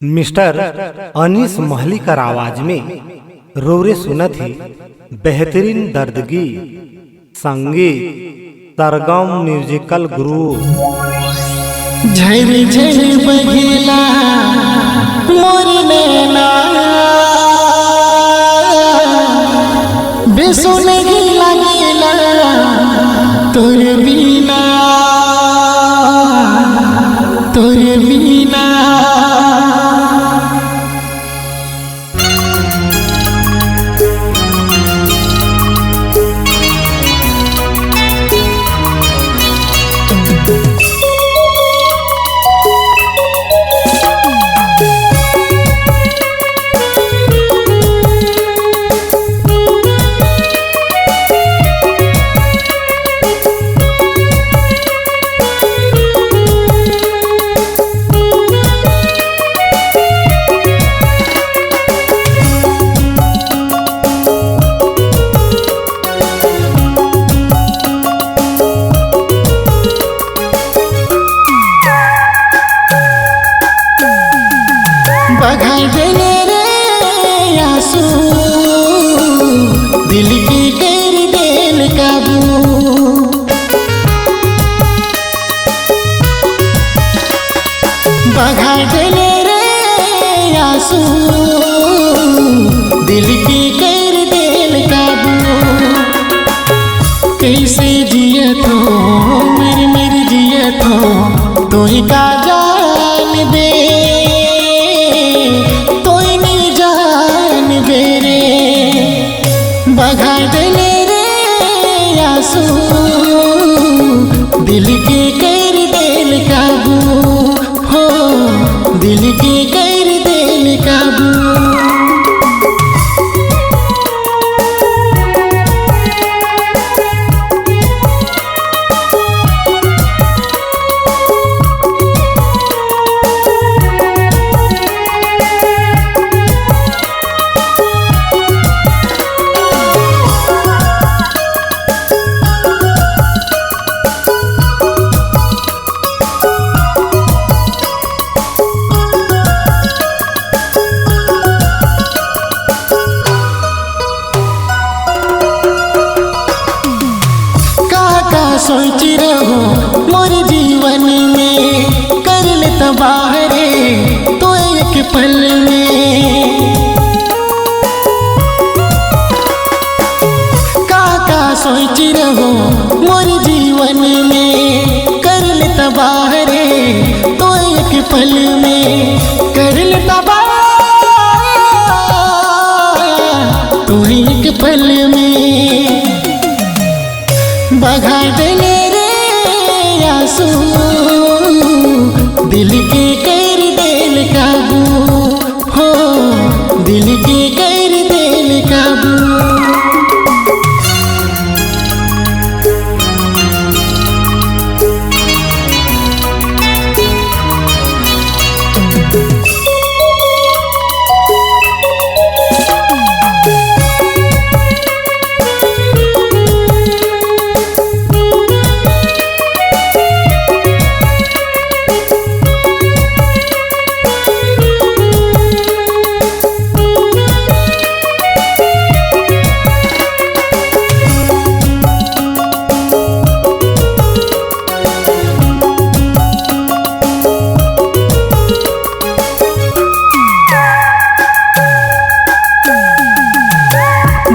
Mister Anees महलिकर आवाज में रोरे सुनत ही बेहतरीन दर्दगी संगीत सरगम म्यूजिकल ग्रुप। झर झर बहेला मोर नैना बेसुन लागेला तोर बिना देने रे आंसू दिल की कर दिल काबू बगा देने रे आंसू दिल की कर दिल काबू कैसे जिया तो मेरी जिया तो ही का जान दे बगा देने रे आंसू दिल के कर दिल काबू हो दिल के कर दिल काबू। सोच रहो मोर जीवन में कर ले तबाहरे तो एक पल में काका सोच रहो मोर जीवन में कर ले तबाहरे तो एक पल में कर ले तबाह तो एक पल में बगा देने रे आंसू दिल के कर दिल काबू हो दिल के कर दिल काबू।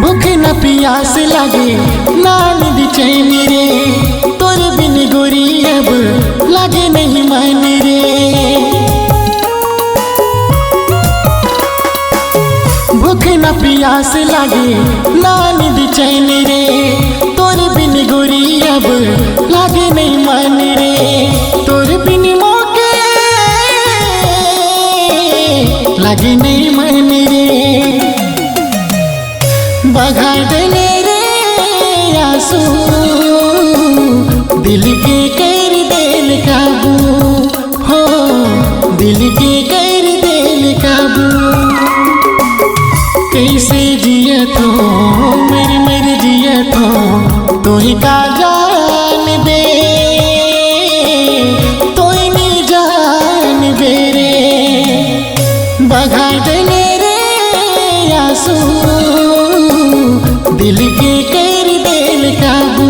भूख न प्यास लगे ना नींद चैन रे तोर बिन गोरी अब लगे नहीं मन रे भूख न प्यास लगे ना नींद चैन रे तोर बिन गोरी अब लगे नहीं मन रे तोर बिन मौके लगे नहीं मन रे बगा देने रे आंसू दिल के कर दिल काबू हो दिल के कर दिल काबू कैसे जिया तो मेरी जिया तो ही का जान दे तो ही नहीं जान दे रे बगा देले रे आंसू, दिल के कर देल काबू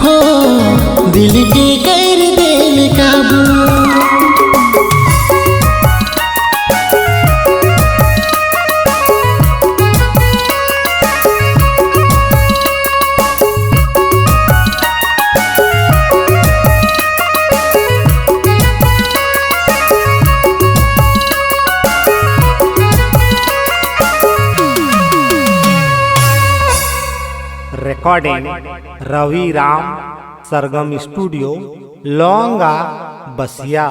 हो, दिल के कर देल काबू। रिकॉर्डिंग रवि राम सरगम स्टूडियो लौंगा बसिया।